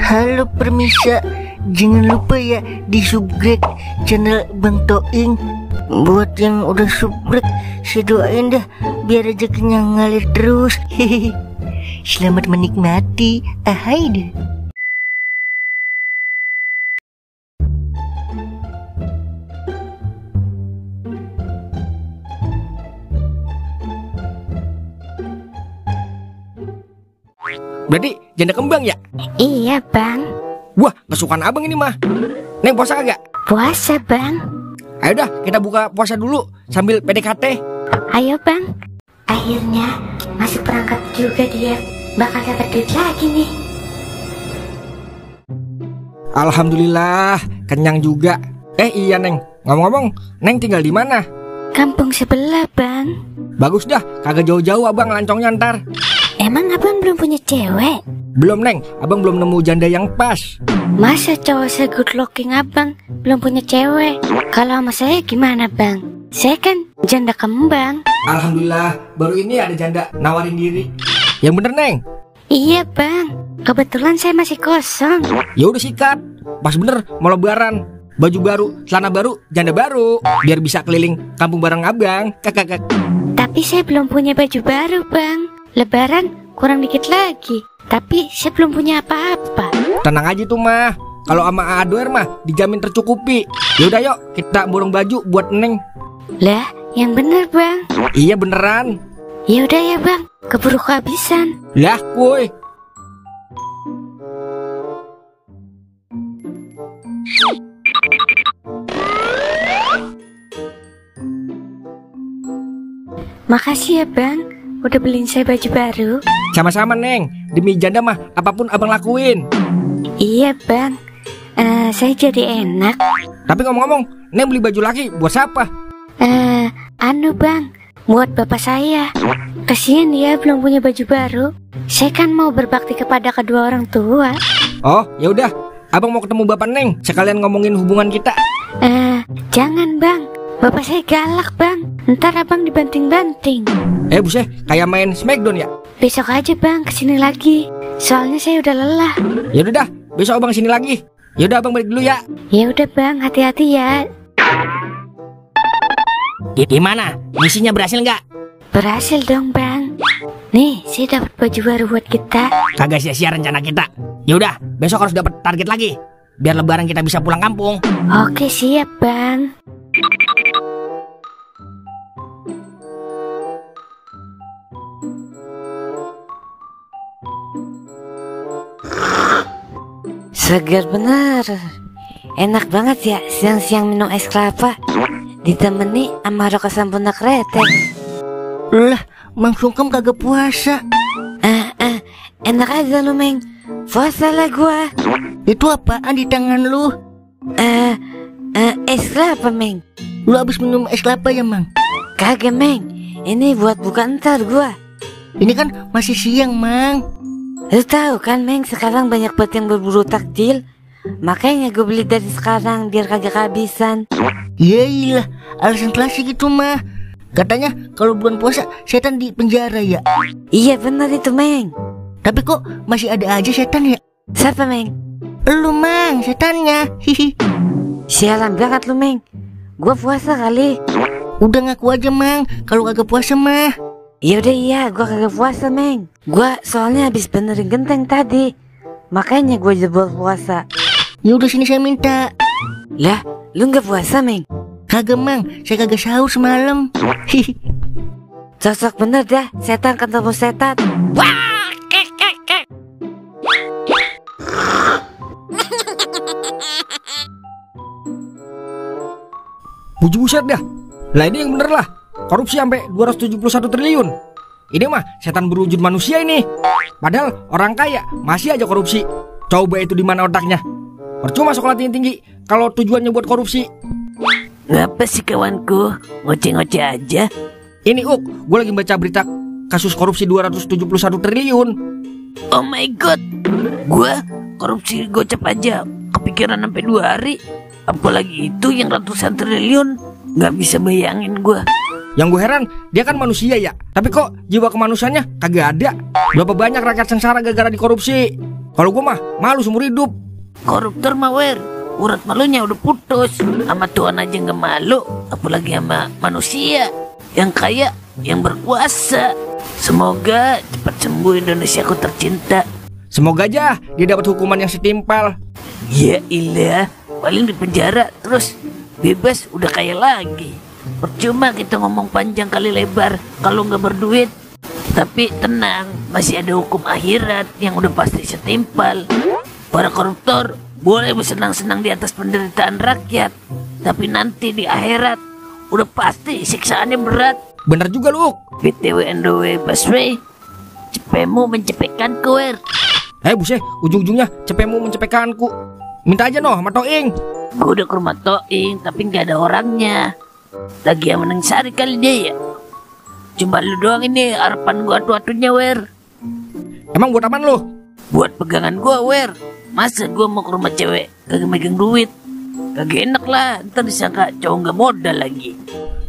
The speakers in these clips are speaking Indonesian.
Halo permisa, jangan lupa ya di subscribe channel Bang Toing. Buat yang udah subscribe, saya doain dah biar rezekinya ngalir terus. Hehehe. Selamat menikmati. Ahai deh. Berarti janda kembang ya? Iya bang. Wah, kesukaan abang ini mah. Neng puasa kagak? Puasa bang. Ayo dah kita buka puasa dulu sambil PDKT. Ayo bang. Akhirnya masuk perangkap juga dia. Bakal dapat duit lagi nih. Alhamdulillah, kenyang juga. Iya Neng, ngomong-ngomong, Neng tinggal di mana? Kampung sebelah bang. Bagus dah, kagak jauh-jauh abang lancongnya ntar. Emang abang belum punya cewek? Belum Neng, abang belum nemu janda yang pas. Masa cowok se-good looking abang belum punya cewek? Kalau sama saya gimana bang? Saya kan janda kembang. Alhamdulillah, baru ini ada janda nawarin diri. Yang bener Neng? Iya bang, kebetulan saya masih kosong. Ya udah sikat, pas bener mau lebaran. Baju baru, celana baru, janda baru. Biar bisa keliling kampung bareng abang. Kakak. Tapi saya belum punya baju baru bang. Lebaran kurang dikit lagi. Tapi saya belum punya apa-apa. Tenang aja tuh mah. Kalau sama Adoer mah dijamin tercukupi. Yaudah yuk kita borong baju buat Neng. Lah, yang bener bang. Iya beneran. Ya udah ya bang, keburu kehabisan. Lah kuy. Makasih ya bang, udah beliin saya baju baru. Sama-sama Neng. Demi janda mah apapun abang lakuin. Iya bang, saya jadi enak. Tapi ngomong-ngomong, Neng beli baju laki buat siapa? Anu bang, buat bapak saya. Kasian dia belum punya baju baru. Saya kan mau berbakti kepada kedua orang tua. Oh ya udah, abang mau ketemu bapak Neng. Sekalian ngomongin hubungan kita. Jangan bang, bapak saya galak bang. Ntar abang dibanting-banting. Buset, kayak main Smackdown ya? Besok aja bang kesini lagi. Soalnya saya udah lelah. Ya udah dah, besok abang sini lagi. Ya udah abang balik dulu ya. Ya udah bang, hati-hati ya. Gimana? Misinya berhasil nggak? Berhasil dong bang. Nih, saya dapat baju baru buat kita. Kagak sia-sia rencana kita. Ya udah, besok harus dapat target lagi. Biar lebaran kita bisa pulang kampung. Oke, siap bang. Segar bener. Enak banget ya siang-siang minum es kelapa ditemani sama rokok sampurna kretek. Lah, Mang Sungkem kagak puasa. Enak aja lu Meng. Puasa lah gua. Itu apaan di tangan lu? Es kelapa Meng. Lu abis minum es kelapa ya Mang? Kagak Meng. Ini buat buka ntar gua. Ini kan masih siang Mang. Lu tahu kan Meng, sekarang banyak banget yang berburu takjil. Makanya gue beli dari sekarang biar kagak kehabisan. Iyalah, alasan klasik itu mah. Katanya kalau bulan puasa setan di penjara ya. Iya bener itu Meng. Tapi kok masih ada aja setan ya? Siapa Meng? Lu Mang, setannya. Hihi. Sialan banget lu Meng. Gue puasa kali. Udah ngaku aja Mang, kalau kagak puasa mah. Yaudah iya, gue kagak puasa Meng. Gue soalnya habis benerin genteng tadi. Makanya gue jebol puasa. Ya udah sini saya minta. Lah, lu nggak puasa Meng? Kagak Mang, saya kagak sahur semalam. Hihi. Cocok bener dah, setan ketemu setan. Wah! Buset dah. Lah ini yang bener lah. Korupsi sampai 271 triliun. Ini mah setan berwujud manusia ini. Padahal orang kaya masih aja korupsi. Coba itu di mana otaknya? Percuma sekolah tinggi-tinggi kalau tujuannya buat korupsi. Ngapa sih kawanku? Ngoceh-ngoceh aja. Ini gue lagi baca berita kasus korupsi 271 triliun. Oh my god. Gue korupsi gocap aja kepikiran sampai 2 hari. Apalagi itu yang ratusan triliun. Gak bisa bayangin gue. Yang gue heran, dia kan manusia ya. Tapi kok jiwa kemanusiaannya kagak ada. Berapa banyak rakyat sengsara gara-gara dikorupsi. Kalau gue mah malu seumur hidup. Koruptor mah wer, urat malunya udah putus. Sama Tuhan aja nggak malu, apalagi sama manusia yang kaya, yang berkuasa. Semoga cepat sembuh Indonesiaku tercinta. Semoga aja dia dapat hukuman yang setimpal. Ya ilah, paling di penjara terus bebas udah kaya lagi. Percuma kita ngomong panjang kali lebar kalau nggak berduit. Tapi tenang, masih ada hukum akhirat yang udah pasti setimpal. Para koruptor boleh bersenang-senang di atas penderitaan rakyat, tapi nanti di akhirat udah pasti siksaannya berat. Bener juga lu. BTW NDW Baswe, cepemu mencepekkanku wer. Buset, ujung-ujungnya cepemu mencepekanku. Minta aja noh sama Toing. Gue udah ke rumah Toing, tapi nggak ada orangnya. Lagi yang meneng sari kali dia ya. Cuma lu doang ini harapan gua atu-atunya wer. Emang buat apaan lu? Buat pegangan gua wer. Masa gua mau ke rumah cewek kagak megang duit? Kagak enak lah, ntar disangka cowok nggak modal lagi.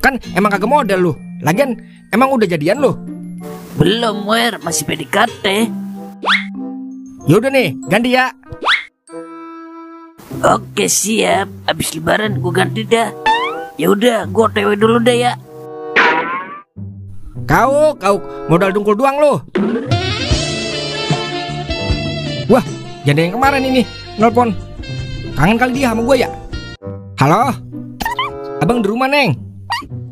Kan emang kagak modal lu. Lagian emang udah jadian lu? Belum wer, masih PDKT. Yaudah nih, ganti ya. Oke siap, abis lebaran gua ganti dah. Ya udah, gua OTW dulu dah ya. Kau modal dungkul doang lu. Wah, janda yang kemarin ini nelpon. Kangen kali dia sama gue ya. Halo, abang di rumah neng.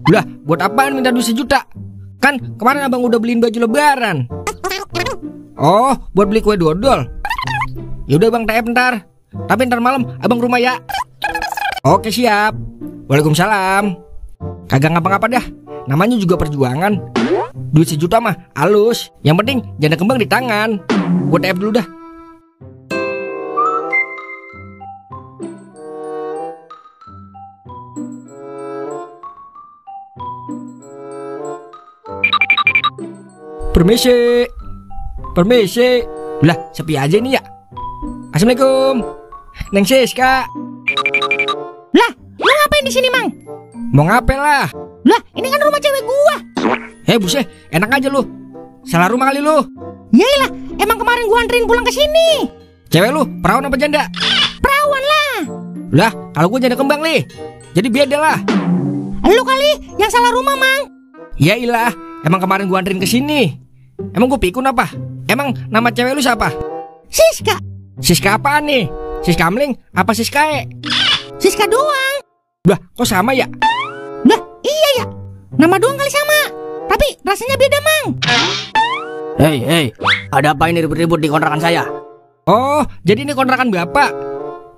Udah, buat apaan minta duit 1 juta? Kan kemarin abang udah beliin baju lebaran. Oh, buat beli kue dodol. Yaudah bang, TF ntar. Tapi ntar malam abang rumah ya. Oke siap. Waalaikumsalam. Kagak ngapa-ngapa dah. Namanya juga perjuangan. Duit 1 juta mah halus. Yang penting janda kembang di tangan. Gue TF dulu dah. Permisi. Permisi. Lah, sepi aja nih ya. Assalamualaikum. Neng Siska. Lah, lu ngapain di sini, Mang? Mau ngapel lah. Lah, ini kan rumah cewek gua. Buset, enak aja lu. Salah rumah kali lu. Yaelah, emang kemarin gua anterin pulang ke sini. Cewek lu perawan apa janda? Perawan lah. Lah, kalau gua janda kembang nih. Jadi beda lah. Lu kali yang salah rumah, Mang. Yailah, emang kemarin gua anterin ke sini. Emang gua pikun apa? Emang nama cewek lu siapa? Siska. Siska apaan nih? Siska Amling apa Siskae? Siska doang. Lah, kok sama ya? Lah, iya ya. Nama doang kali sama, tapi rasanya beda, Mang. Hei, ada apa ini ribut-ribut di kontrakan saya? Oh, jadi ini kontrakan Bapak.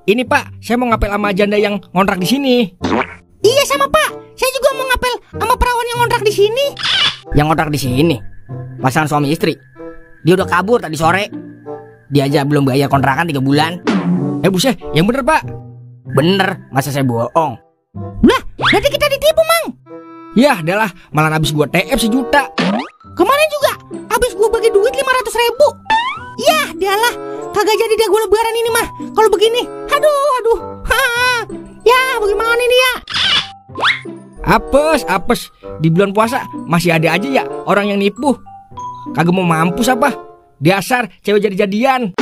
Ini Pak, saya mau ngapel sama janda yang ngontrak di sini. Iya sama Pak, saya juga mau ngapel sama perawan yang ngontrak di sini. Yang ngontrak di sini? Pasangan suami istri. Dia udah kabur tadi sore. Dia aja belum bayar kontrakan 3 bulan. Buset, yang bener Pak. Bener, masa saya bohong? Lah, berarti kita ditipu, Mang. Yah, adalah malah habis gua TF 1 juta. Kemarin juga habis gua bagi duit 500.000. Yah, dialah, kagak jadi dia gua lebaran ini mah. Kalau begini, aduh. Ya, bagaimana ini ya? Apes. Di bulan puasa masih ada aja ya orang yang nipu. Kagak mau mampus apa? Dasar cewek jadi-jadian.